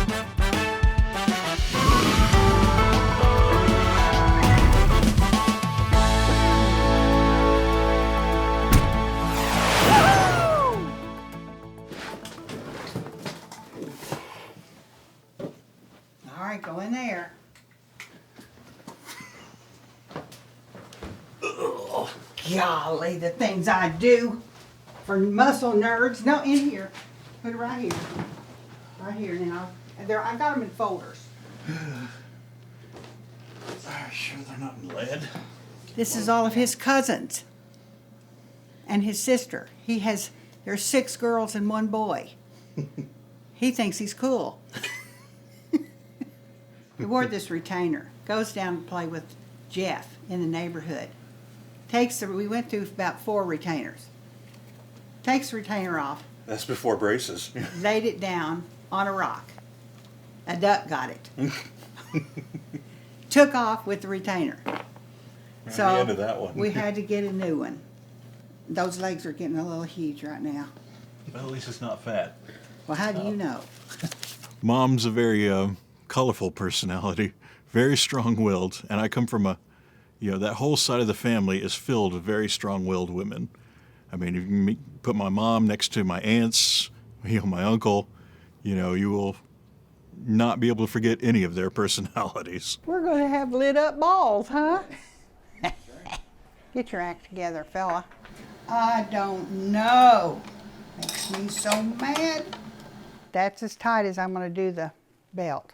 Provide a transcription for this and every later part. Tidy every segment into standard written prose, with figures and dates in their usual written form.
All right, go in there. Oh, golly, the things I do for muscle nerds. No, in here. Put it right here. Right here. Now, I got them in folders. Are you sure they're not in lead? This is all of his cousins and his sister. There's 6 girls and 1 boy. He thinks he's cool. He wore this retainer. Goes down to play with Jeff in the neighborhood. We went through about 4 retainers. Takes the retainer off. That's before braces. Laid it down on a rock. A duck got it. Took off with the retainer. So the end of that one. We had to get a new one. Those legs are getting a little huge right now. Well, at least it's not fat. Well, how do you know? Mom's a very colorful personality, very strong-willed, and I come from that whole side of the family is filled with very strong-willed women. I mean, if you put my mom next to my aunts, my uncle, you will not be able to forget any of their personalities. We're going to have lit up balls, huh? Get your act together, fella. I don't know. Makes me so mad. That's as tight as I'm going to do the belt.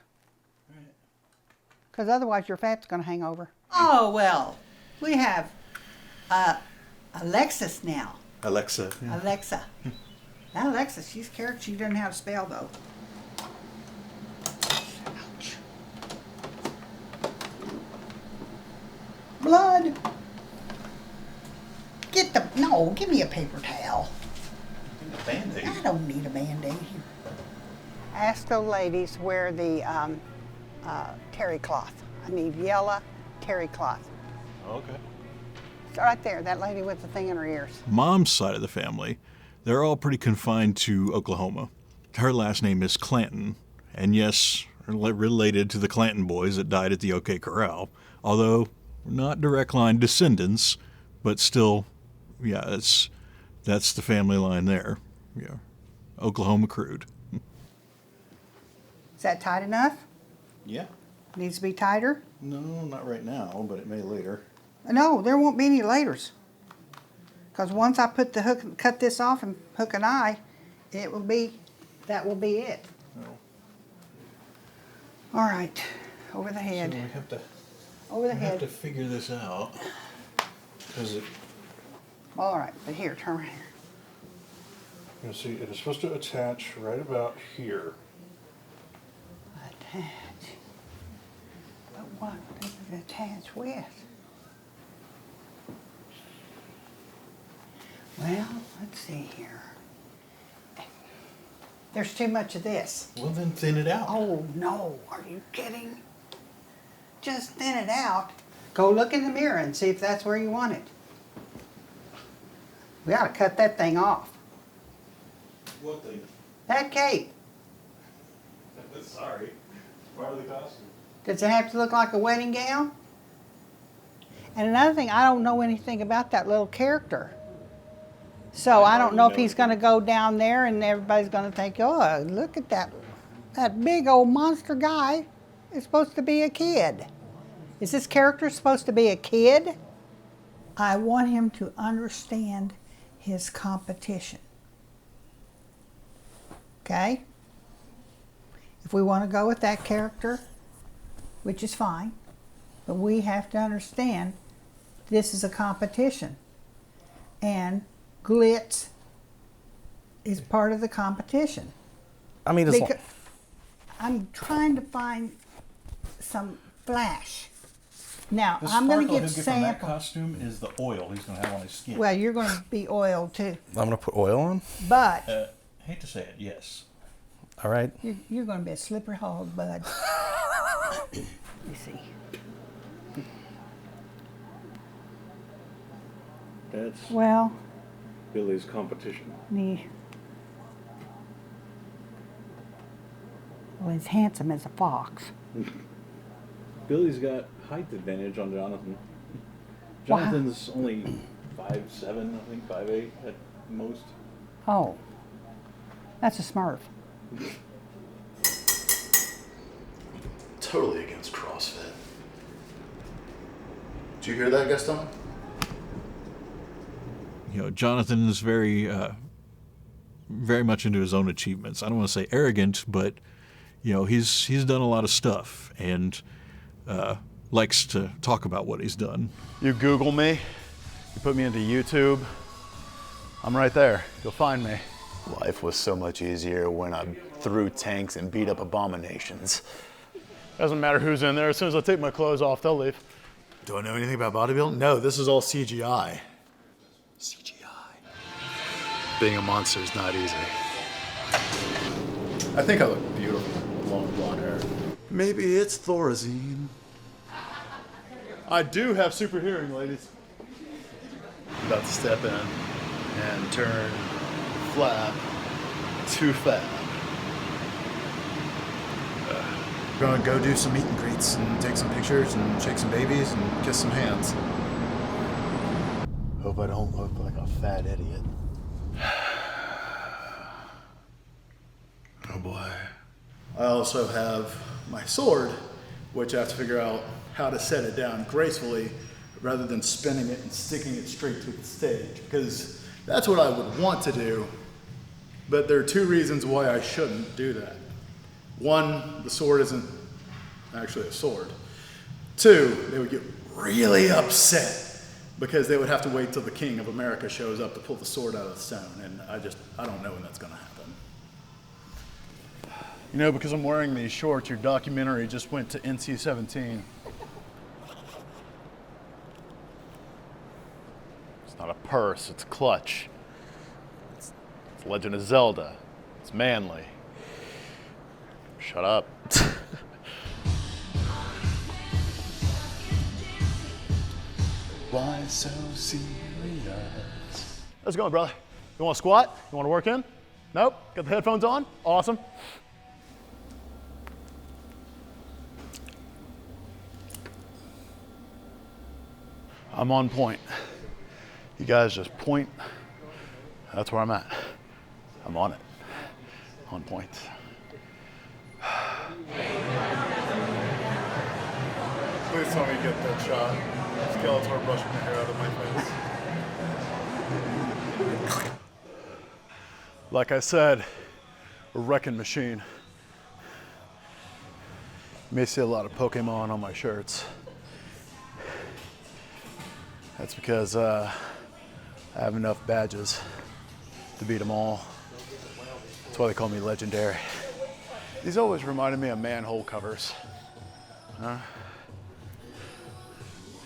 Because otherwise your fat's going to hang over. Oh, well, we have Alexis now. Alexa. Yeah. Alexa. That Alexa, she's character. She doesn't know how to spell, though. Ouch. Blood. Give me a paper towel. A Band-Aid. I don't need a Band-Aid. Ask the ladies where the terry cloth. I need yellow terry cloth. Okay. It's right there, that lady with the thing in her ears. Mom's side of the family, they're all pretty confined to Oklahoma. Her last name is Clanton, and yes, related to the Clanton boys that died at the OK Corral, although not direct line descendants, but still, yeah, that's the family line there. Yeah, Oklahoma crude. Is that tight enough? Yeah. Needs to be tighter? No, not right now, but it may later. No, there won't be any laters. Because once I put the hook, cut this off and hook an eye, that will be it. No. All right, over the head. So we have to. Over the We head. have to figure this out. Because All right, but here, turn right here. you see, it is supposed to attach right about here. Attach. But what does it attach with? Well, let's see here. There's too much of this. Well, then thin it out. Oh, no. Are you kidding? Just thin it out. Go look in the mirror and see if that's where you want it. We ought to cut that thing off. What thing? That cape. Sorry. Part of the costume. Does it have to look like a wedding gown? And another thing, I don't know anything about that little character. So I don't know if he's going to go down there and everybody's going to think, oh, look at that big old monster guy is supposed to be a kid. Is this character supposed to be a kid? I want him to understand his competition. Okay? If we want to go with that character, which is fine, but we have to understand this is a competition. And glitz is part of the competition. I mean, I'm trying to find some flash. Now, The I'm going to sparkle get he'll get from that sample. costume is the oil he's going to have on his skin. Well, you're going to be oiled too. I'm going to put oil on. But Hate to say it, yes. All right. you're going to be a slippery hog, bud. You see. That's Well, Billy's competition. Well, he's handsome as a fox. Billy's got height advantage on Jonathan. Wow. Jonathan's only 5'7", I think 5'8" at most. Oh, that's a Smurf. Totally against CrossFit. Did you hear that, Gaston? You know, Jonathan is very much into his own achievements. I don't want to say arrogant, but you know, he's done a lot of stuff and likes to talk about what he's done. You Google me, you put me into YouTube, I'm right there. You'll find me. Life was so much easier when I threw tanks and beat up abominations. Doesn't matter who's in there. As soon as I take my clothes off, they'll leave. Do I know anything about bodybuilding? No, this is all CGI. CGI. Being a monster is not easy. I think I look beautiful with long blonde hair. Maybe it's Thorazine. I do have super hearing, ladies. I'm about to step in and turn flab to fab. Gonna go do some meet and greets and take some pictures and shake some babies and kiss some hands. Hope I don't look like a fat idiot. Oh boy. I also have my sword, which I have to figure out how to set it down gracefully rather than spinning it and sticking it straight to the stage, because that's what I would want to do, but there are two reasons why I shouldn't do that. One, the sword isn't actually a sword. Two, they would get really upset because they would have to wait till the King of America shows up to pull the sword out of the stone, and I don't know when that's gonna happen. You know, because I'm wearing these shorts, your documentary just went to NC-17. It's not a purse, it's clutch. It's Legend of Zelda. It's manly. Shut up. Why so serious? How's it going, brother? You want to squat? You want to work in? Nope. Got the headphones on? Awesome. I'm on point. You guys just point. That's where I'm at. I'm on it. On point. Please tell me you get that shot. Skeletor brushing the hair out of my face. Like I said, a wrecking machine. You may see a lot of Pokemon on my shirts. That's because I have enough badges to beat them all. That's why they call me legendary. These always reminded me of manhole covers. Huh?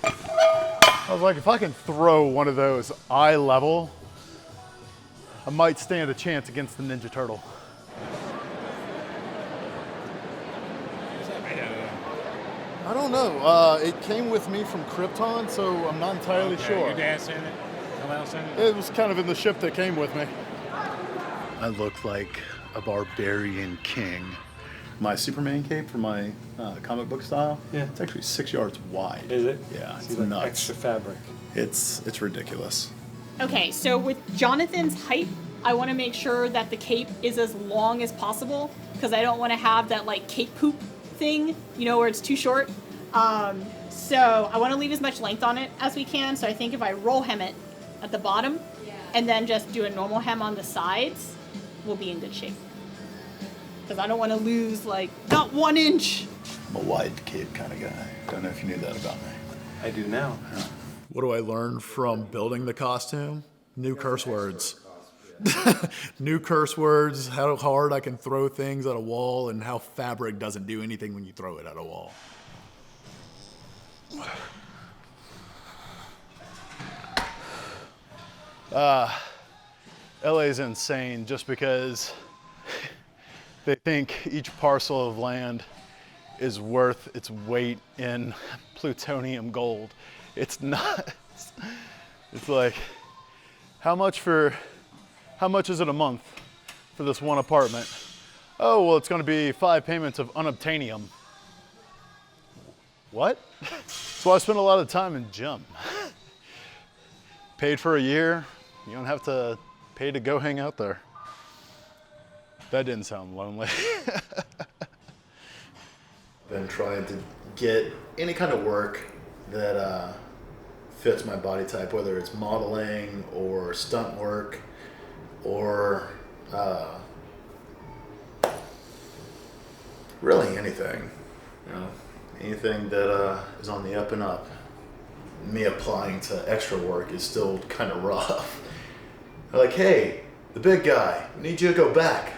I was like, if I can throw one of those eye level, I might stand a chance against the Ninja Turtle. I don't know. It came with me from Krypton, so I'm not entirely sure. Your dad sent it? Someone else sent it? It was kind of in the ship that came with me. I look like a barbarian king. My Superman cape for my comic book style, Yeah. it's actually 6 yards wide. Is it? Yeah, it's See, like nuts. extra fabric. It's ridiculous. Okay, so with Jonathan's height, I want to make sure that the cape is as long as possible because I don't want to have that like cape poop thing, you know, where it's too short. So I want to leave as much length on it as we can. So I think if I roll hem it at the bottom and then just do a normal hem on the sides, we'll be in good shape. Because I don't want to lose like not 1 inch. I'm a wide cape kind of guy. Don't know if you knew that about me. I do now. What do I learn from building the costume? New curse words. New curse words, how hard I can throw things at a wall, and how fabric doesn't do anything when you throw it at a wall. LA's insane just because they think each parcel of land is worth its weight in plutonium gold. It's not. It's like, how much is it a month for this one apartment? Oh, well, it's going to be 5 payments of unobtainium. What? So I spent a lot of time in gym. Paid for a year. You don't have to pay to go hang out there. That didn't sound lonely. Been trying to get any kind of work that fits my body type, whether it's modeling or stunt work or really anything, you know, anything that is on the up and up. Me applying to extra work is still kind of rough. They're like, hey, the big guy, we need you to go back.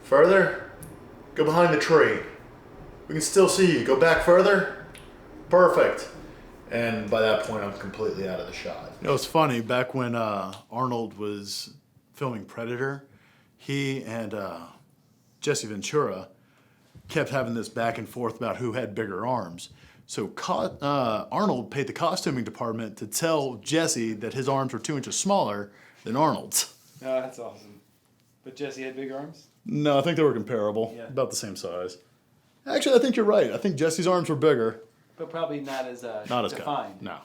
Further? Go behind the tree. We can still see you. Go back further? Perfect. And by that point, I'm completely out of the shot. You know, it's funny, back when Arnold was filming Predator, he and Jesse Ventura kept having this back and forth about who had bigger arms. So Arnold paid the costuming department to tell Jesse that his arms were 2 inches smaller than Arnold's. Oh, that's awesome. But Jesse had big arms? No, I think they were comparable, Yeah. about the same size. Actually, I think you're right. I think Jesse's arms were bigger. But probably not as Not as defined. No.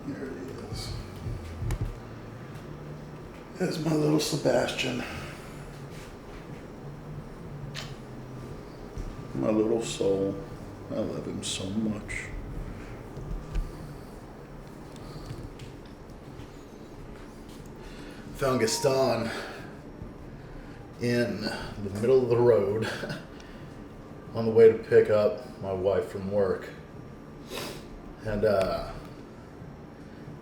There it is. There's my little Sebastian. My little soul. I love him so much. Found Gaston in the middle of the road on the way to pick up my wife from work. And I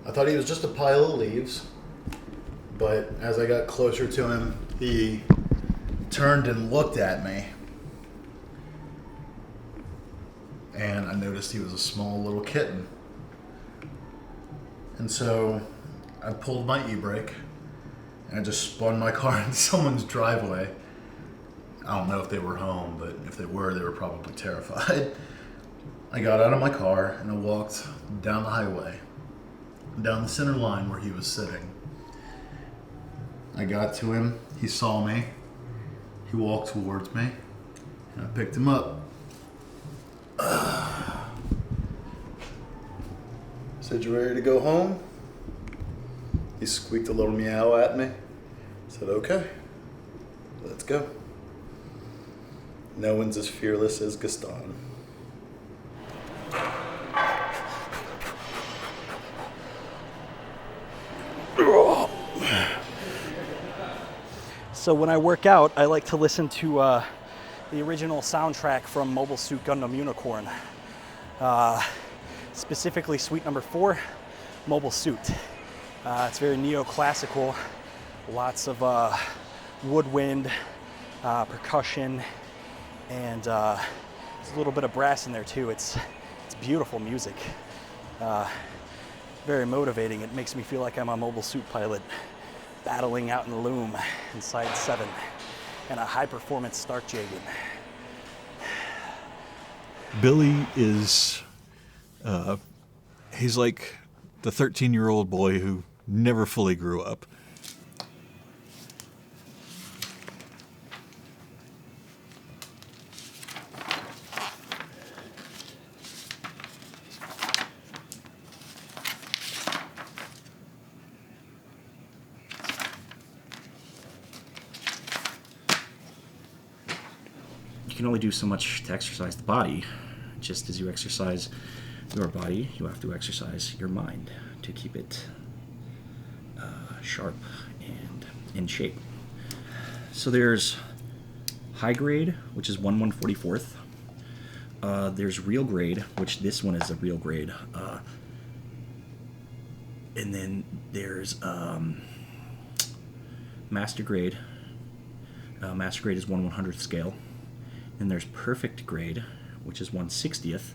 thought he was just a pile of leaves, but as I got closer to him, he turned and looked at me. And I noticed he was a small little kitten. And so I pulled my e-brake and I just spun my car into someone's driveway. I don't know if they were home, but if they were probably terrified. I got out of my car and I walked down the highway, down the center line where he was sitting. I got to him, he saw me, he walked towards me, and I picked him up. Said, you ready to go home? He squeaked a little meow at me. Said, okay, let's go. No one's as fearless as Gaston. So when I work out, I like to listen to the original soundtrack from Mobile Suit Gundam Unicorn. Specifically Suite Number 4, Mobile Suit. It's very neoclassical, lots of woodwind, percussion, and there's a little bit of brass in there too. It's beautiful music. Very motivating. It makes me feel like I'm a mobile suit pilot battling out in the loom inside 7 and a high-performance Stark Jagan. Billy is, he's like the 13-year-old boy who never fully grew up. You can only do so much to exercise the body. Just as you exercise your body, you have to exercise your mind to keep it sharp and in shape. So there's high grade, which is 1/144th. There's real grade, which this one is a real grade. And then there's master grade. Master grade is 1/100th scale. Then there's perfect grade, which is 1/60th.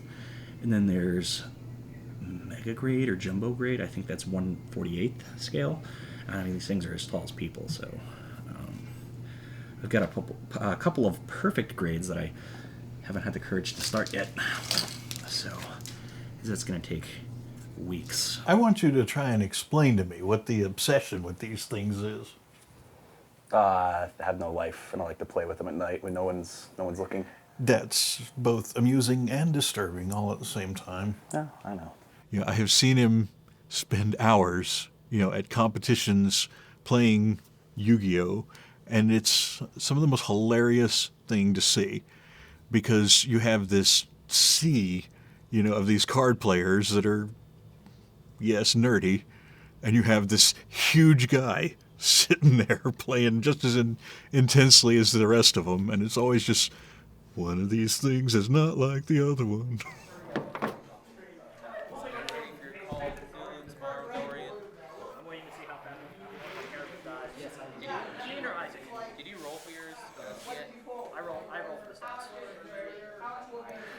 And then there's mega grade or jumbo grade. I think that's 1/48th scale. I mean, these things are as tall as people, so I've got a couple of perfect grades that I haven't had the courage to start yet. So that's going to take weeks. I want you to try and explain to me what the obsession with these things is. Have no life, and I like to play with them at night when no one's looking. That's both amusing and disturbing all at the same time. Yeah, I know. You know, I have seen him spend hours, you know, at competitions playing Yu-Gi-Oh! And it's some of the most hilarious thing to see because you have this sea, you know, of these card players that are, yes, nerdy, and you have this huge guy sitting there playing just as intensely as the rest of them, and it's always just one of these things is not like the other one.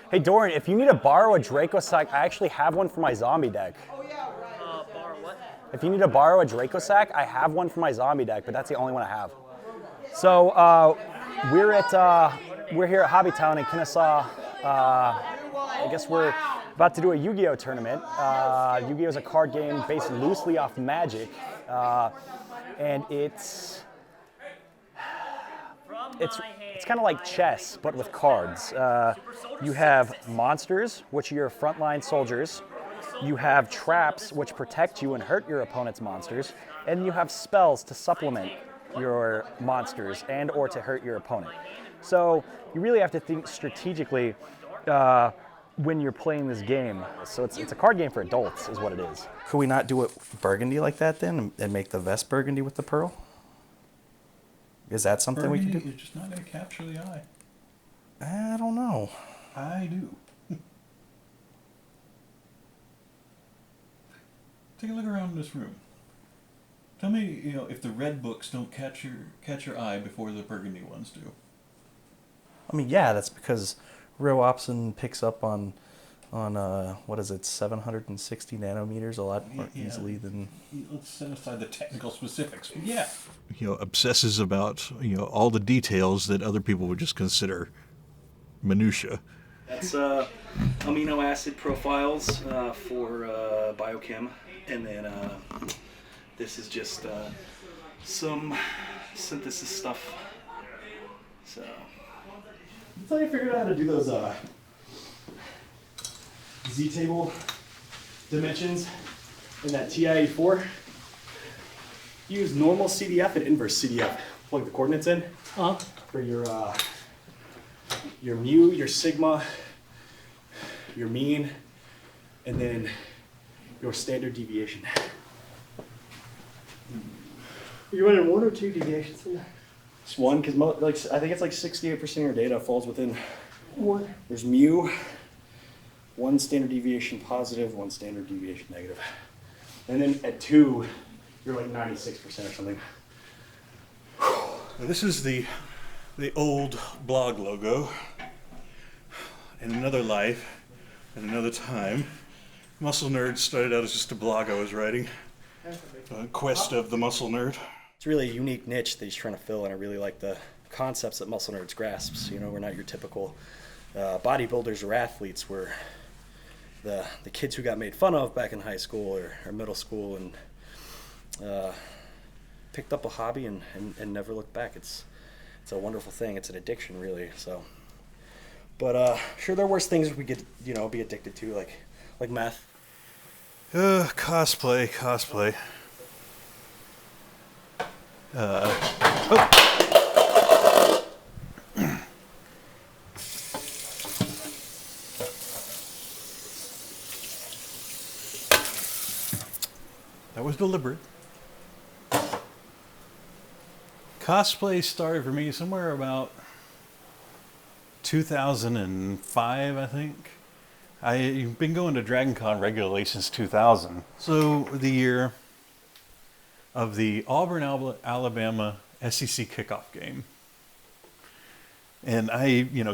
Hey, Dorian, if you need to borrow a Draco sack, I actually have one for my zombie deck. Borrow what? If you need to borrow a Draco sack, I have one for my zombie deck, but that's the only one I have. So we're here at Hobbytown in Kennesaw. I guess we're about to do a Yu-Gi-Oh tournament. Yu-Gi-Oh is a card game based loosely off Magic, and it's kind of like chess, but with cards. You have monsters, which are your frontline soldiers. You have traps, which protect you and hurt your opponent's monsters. And you have spells to supplement your monsters and or to hurt your opponent. So you really have to think strategically when you're playing this game. So it's a card game for adults is what it is. Could we not do it burgundy like that then and make the vest burgundy with the pearl? Is that something we can do? You're just not going to capture the eye. I don't know. I do. Take a look around this room. Tell me, you know, if the red books don't catch your eye before the burgundy ones do. I mean, yeah, that's because Real Opsin picks up on what is it, 760 nanometers a lot more easily than. Let's set aside the technical specifics. Yeah. You know, obsesses about, you know, all the details that other people would just consider minutia. That's amino acid profiles for biochem, and then this is just some synthesis stuff. So. Until you figured out how to do those Z-table dimensions in that TI-84, use normal CDF and inverse CDF. Plug the coordinates in for your mu, your sigma, your mean, and then your standard deviation. You're running 1 or 2 deviations in there? It's one, because I think it's like 68% of your data falls within one. There's mu, 1 standard deviation positive, 1 standard deviation negative. And then at 2, you're like 96% or something. This is the old blog logo. In another life, in another time, Muscle Nerd started out as just a blog I was writing. Quest of the Muscle Nerd. It's really a unique niche that he's trying to fill, and I really like the concepts that Muscle Nerds grasps. You know, we're not your typical bodybuilders or athletes. We're the kids who got made fun of back in high school or middle school and picked up a hobby and never looked back. It's a wonderful thing. It's an addiction, really. So, but sure, there are worse things we could, you know, be addicted to, like meth. Cosplay. That was deliberate. Cosplay started for me somewhere about 2005, I think. I've been going to Dragon Con regularly since 2000. So the year of the Auburn, Alabama SEC kickoff game. And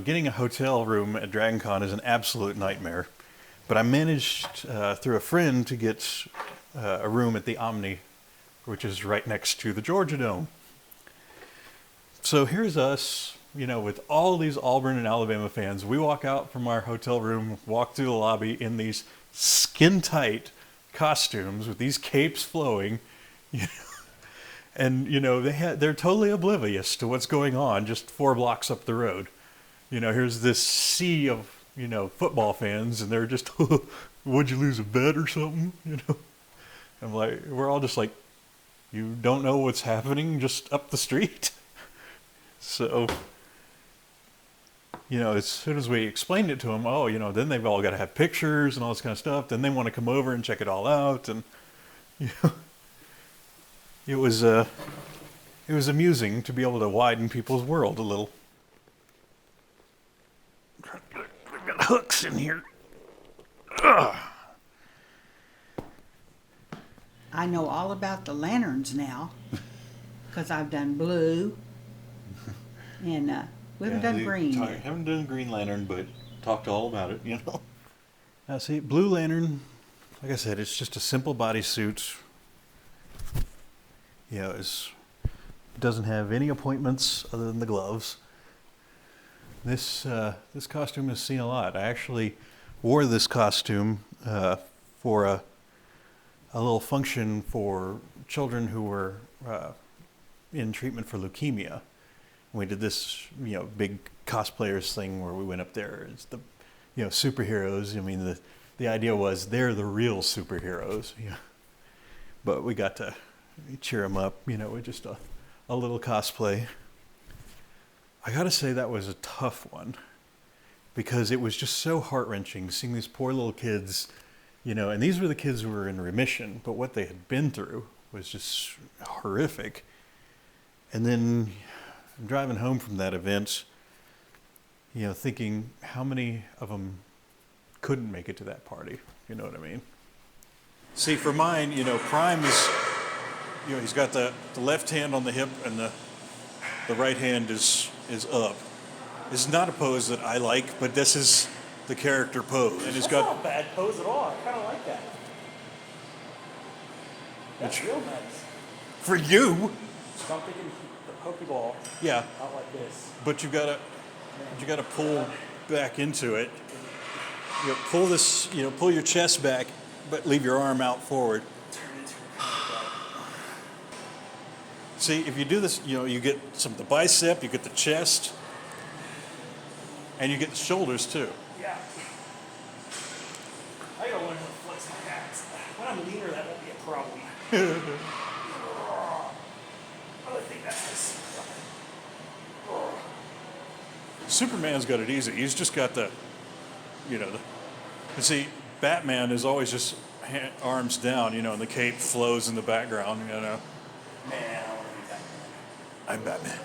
getting a hotel room at Dragon Con is an absolute nightmare. But I managed through a friend to get a room at the Omni, which is right next to the Georgia Dome. So here's us, with all these Auburn and Alabama fans. We walk out from our hotel room, walk through the lobby in these skin-tight costumes with these capes flowing, And, they're totally oblivious to what's going on just 4 blocks up the road. Here's this sea of, football fans, and they're just, would you lose a bet or something? I'm like, we're all just like, you don't know what's happening just up the street? So, as soon as we explained it to them, then they've all got to have pictures and all this kind of stuff. Then they want to come over and check it all out. And, it was amusing to be able to widen people's world a little. I've got hooks in here. Ugh. I know all about the lanterns now, because I've done blue, and we haven't done green yet. Haven't done Green Lantern, but talked all about it, Now see, Blue Lantern, like I said, it's just a simple bodysuit. It doesn't have any appointments other than the gloves. This costume has seen a lot. I actually wore this costume for a little function for children who were in treatment for leukemia. We did this, big cosplayers thing where we went up there as the, superheroes. I mean, the idea was they're the real superheroes. But we got to cheer them up, with just a little cosplay. I gotta say that was a tough one because it was just so heart-wrenching seeing these poor little kids, and these were the kids who were in remission, but what they had been through was just horrific. And then I'm driving home from that event, thinking how many of them couldn't make it to that party, you know what I mean? See, for mine, Prime is, he's got the left hand on the hip and the right hand is up. It's not a pose that I like, but this is the character pose. And it's got not a bad pose at all. I kind of like that. That's real nice. For you. So I'm thinking the Pokeball. Yeah. Out like this. But you gotta pull back into it. Pull this, pull your chest back, but leave your arm out forward. See, if you do this, you get some of the bicep, you get the chest, and you get the shoulders too. Yeah. I gotta learn how to flex my abs. When I'm leaner, that won't be a problem. I think that's this. Superman's got it easy. He's just got the, and see, Batman is always just arms down, and the cape flows in the background, Man, I want to be Batman. I'm Batman.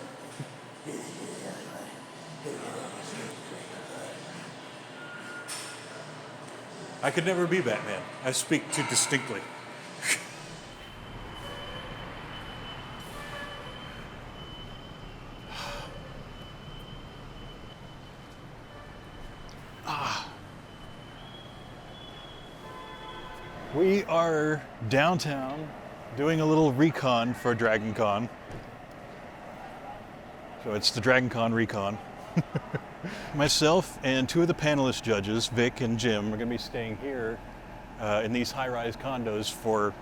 I could never be Batman. I speak too distinctly. We are downtown doing a little recon for Dragon Con. So it's the Dragon Con Recon. Myself and 2 of the panelist judges, Vic and Jim, are going to be staying here in these high-rise condos for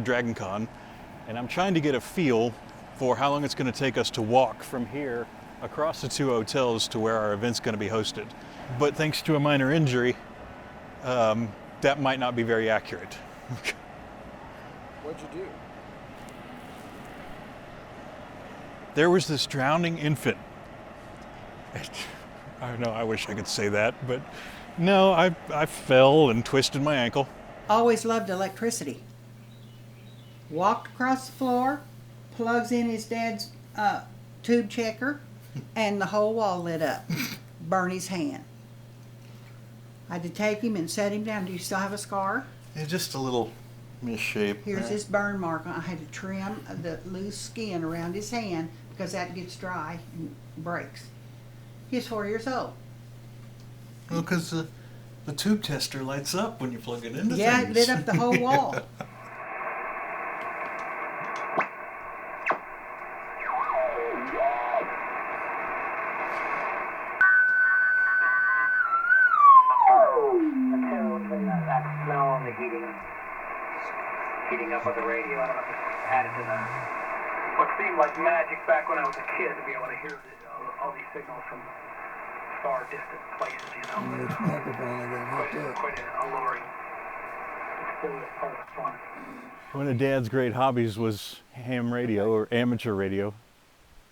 Dragon Con. And I'm trying to get a feel for how long it's going to take us to walk from here across the 2 hotels to where our event's going to be hosted. But thanks to a minor injury, that might not be very accurate. What'd you do? There was this drowning infant. I know, I wish I could say that, but no, I fell and twisted my ankle. Always loved electricity. Walked across the floor, plugs in his dad's tube checker, and the whole wall lit up. Burn his hand. I had to take him and set him down. Do you still have a scar? It's just a little misshape. Here's his burn mark. I had to trim the loose skin around his hand because that gets dry and breaks. He's 4 years old. Well, because the tube tester lights up when you plug it into Yeah, things. it lit up the whole wall. Heating up on the radio. I don't know if it's added to the seemed like magic back when I was a kid to be able to hear all these signals from far distant places, you know. Which microphone are going to hook up? Quite an alluring part of the fun. One of Dad's great hobbies was ham radio or amateur radio.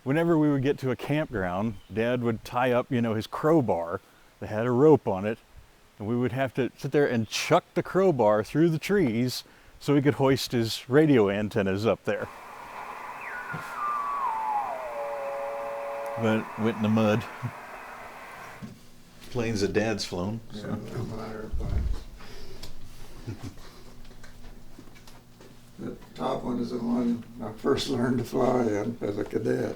Whenever we would get to a campground, Dad would tie up, you know, his crowbar that had a rope on it, and we would have to sit there and chuck the crowbar through the trees so he could hoist his radio antennas up there. But went in the mud. Planes that Dad's flown. Yeah, So. my airplane. The top one is the one I first learned to fly in as a cadet.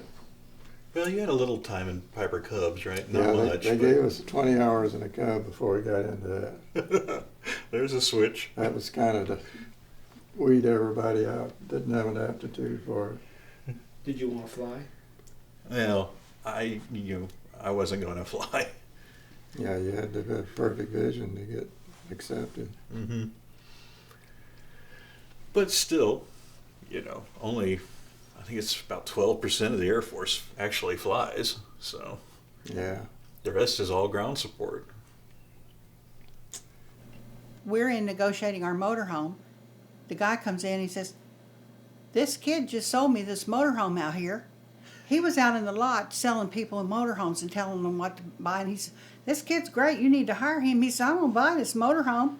Well, you had a little time in Piper Cubs, right? Not Yeah, much. they but- gave us 20 hours in a Cub before we got into that. There's a switch. That was kind of to weed everybody out. Didn't have an aptitude for it. Did you want to fly? Well, I wasn't going to fly. Yeah, you had to have perfect vision to get accepted. Mm-hmm. But still, you know, only, I think it's about 12% of the Air Force actually flies. So Yeah. the rest is all ground support. We're in negotiating our motorhome. The guy comes in, he says, "This kid just sold me this motorhome out here." He was out in the lot selling people motorhomes and telling them what to buy. And he said, "This kid's great. You need to hire him." He said, "I'm going to buy this motorhome."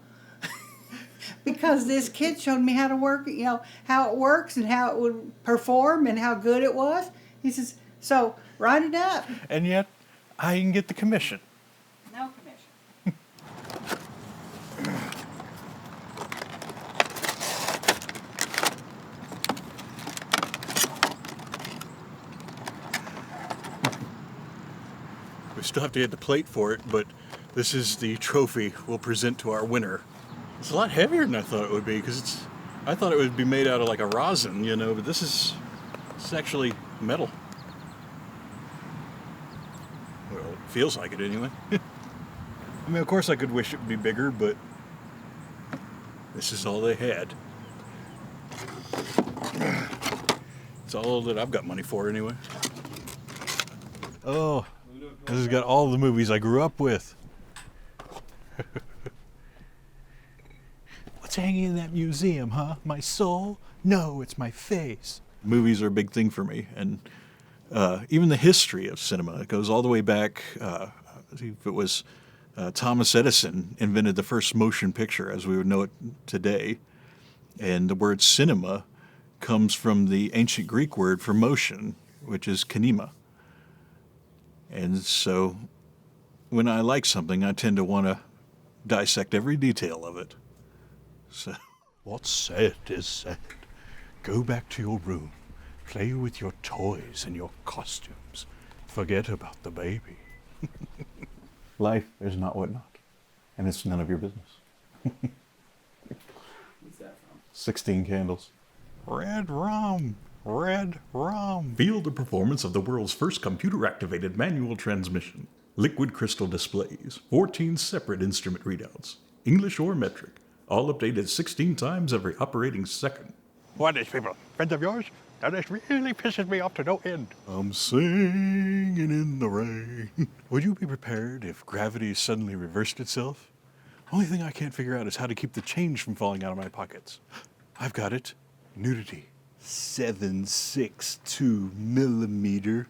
Because this kid showed me how to work, you know, how it works and how it would perform and how good it was. He says, "So write it up." And yet, I can get the commission. No commission. We still have to get the plate for it, but this is the trophy we'll present to our winner. It's a lot heavier than I thought it would be, because I thought it would be made out of like a rosin, you know, but this is actually metal. Well, it feels like it anyway. I mean, of course I could wish it would be bigger, but this is all they had. It's all that I've got money for anyway. Oh, this has got all the movies I grew up with. What's hanging in that museum, huh? My soul? No, it's my face. Movies are a big thing for me, and even the history of cinema. It goes all the way back. I think it was Thomas Edison invented the first motion picture as we would know it today. And the word cinema comes from the ancient Greek word for motion, which is kinema. And so when I like something, I tend to want to dissect every detail of it. So, what's said is said. Go back to your room. Play with your toys and your costumes. Forget about the baby. Life is not whatnot, and it's none of your business. What's that from? 16 Candles. Red rum. Red rum. Feel the performance of the world's first computer-activated manual transmission. Liquid crystal displays. 14 separate instrument readouts. English or metric. All updated 16 times every operating second. What is, people? Friends of yours? Now this really pisses me off to no end. I'm singing in the rain. Would you be prepared if gravity suddenly reversed itself? Only thing I can't figure out is how to keep the change from falling out of my pockets. I've got it. Nudity. 7.62 millimeter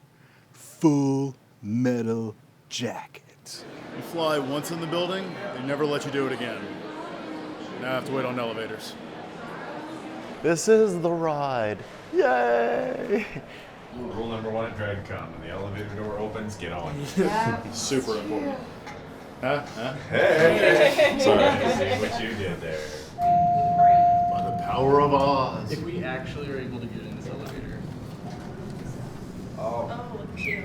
full metal jacket. You fly once in the building, they never let you do it again. Now I have to wait on elevators. This is the ride. Yay! Rule number 1 at Dragon Con, when the elevator door opens, get on. Super important. Huh? Hey! Sorry, I see what you did there. By the power of Oz. If we actually are able to get in this elevator. Oh, cute.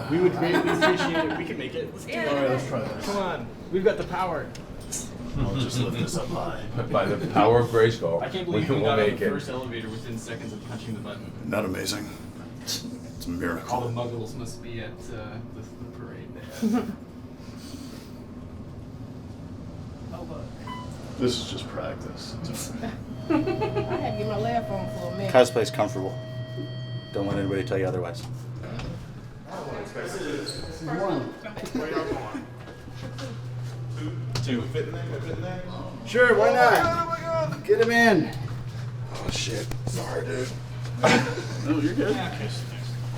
We would greatly appreciate it. We can make it. Let's do it. Alright, let's try this. Come on. We've got the power. I'll just lift this up high. By the power of Grayskull, I can't believe we will got on make the it. first elevator within seconds of punching the button. Not amazing. It's a All miracle. the muggles must be at the parade there. Oh, look. This is just practice. I had to get my laugh on for a minute. Cosplay's comfortable. Don't let anybody tell you otherwise. Two. Sure, why not? Oh my god! Get him in. Oh shit. Sorry, dude. No, you're good.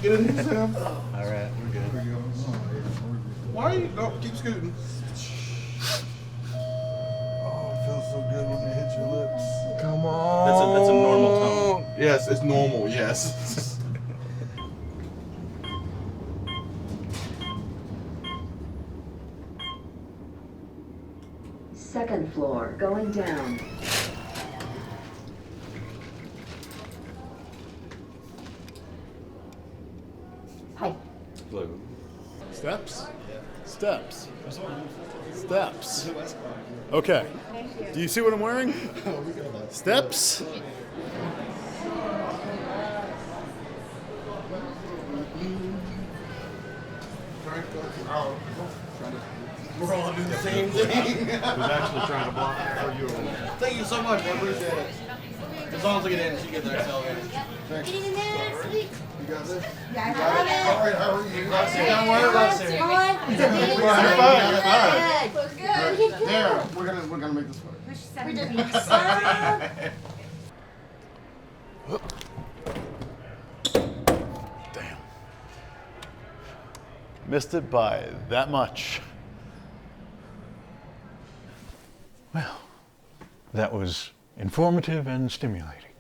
Get in here, Sam. All right, we're good. Why are you? Oh, keep scooting. Oh, it feels so good when it hits your lips. Come on. That's a normal tone. Yes, it's normal. Yes. Second floor, going down. Hi. Blue. Steps. Steps. Steps. Okay. Do you see what I'm wearing? Steps. We're all doing the same thing. Who's actually trying to block for you? Thank you so much. I appreciate it. As long as I get in, she gets there. Thanks. You got this? Yeah, I All right, how are you? Don't worry about it. You're fine. You're fine. There, we're gonna make this work. Damn. Missed it by that much. Well, that was informative and stimulating.